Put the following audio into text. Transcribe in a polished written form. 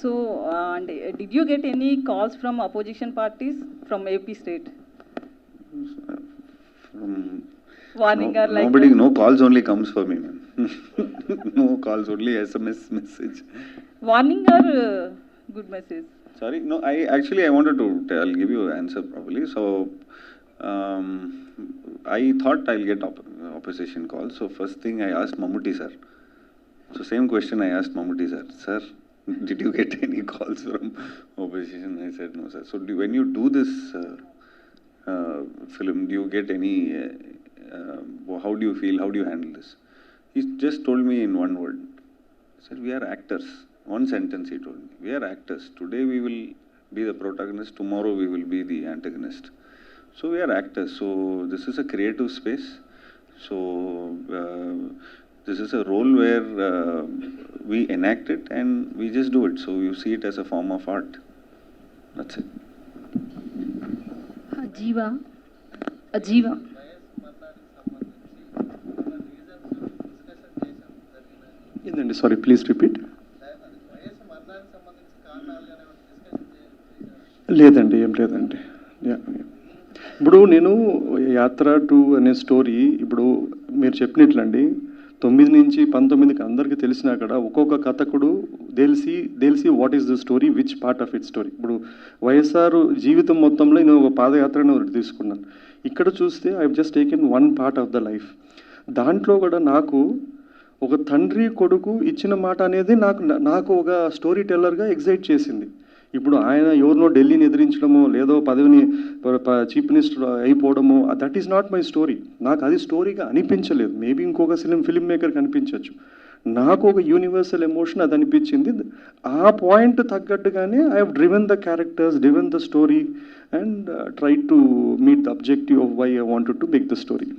So, did you get any calls from opposition parties from AP state? Warning or like nobody, no calls only comes for me, man. No calls, only SMS message. Warning or good message? Sorry, no, I wanted to I'll give you an answer properly. So, I thought I'll get opposition calls. So first thing I asked Mammootty sir. So same question I asked Mammootty sir. Sir, did you get any calls from opposition? I said no, sir. So when you do this film, do you get any? How do you feel? How do you handle this? He just told me in one word. He said, "We are actors." One sentence he told me. We are actors. Today we will be the protagonist. Tomorrow we will be the antagonist. So we are actors. So this is a creative space. So this is a role where we enact it and we just do it. So you see it as a form of art. That's it. Ajiva. ఏందండి, sorry, please repeat. లేదండి, ఏం లేదండి. ఇప్పుడు నేను యాత్ర 2 అనే story ఇప్పుడు మీరు చెప్పినట్లండి 9 నుంచి 19కి అందరికీ తెలిసినా కూడా ఒక్కొక్క కథకుడు తెలిసి what is the story, which part of it story. ఇప్పుడు వైఎస్ఆర్ జీవితం మొత్తంలో నేను ఒక పాదయాత్రను ఒకటి తీసుకున్నాను. ఇక్కడ చూస్తే I just taken one part of the life. దాంట్లో కూడా నాకు ఒక తండ్రి కొడుకు ఇచ్చిన మాట అనేది నాకు ఒక స్టోరీ టెల్లర్గా ఎగ్జైట్ చేసింది. ఇప్పుడు ఆయన ఎవరినో ఢిల్లీని ఎదిరించడమో లేదో పదవిని చీఫ్ మినిస్టర్ అయిపోవడమో, that is not my story. నాకు అది స్టోరీగా అనిపించలేదు. మేబీ ఇంకొక ఫిల్మ్ మేకర్కి అనిపించవచ్చు. నాకు ఒక యూనివర్సల్ ఎమోషన్ అది అనిపించింది. ఆ పాయింట్ తగ్గట్టుగానే I have driven the characters, driven the story and try to meet the objective of why I wanted to make the story.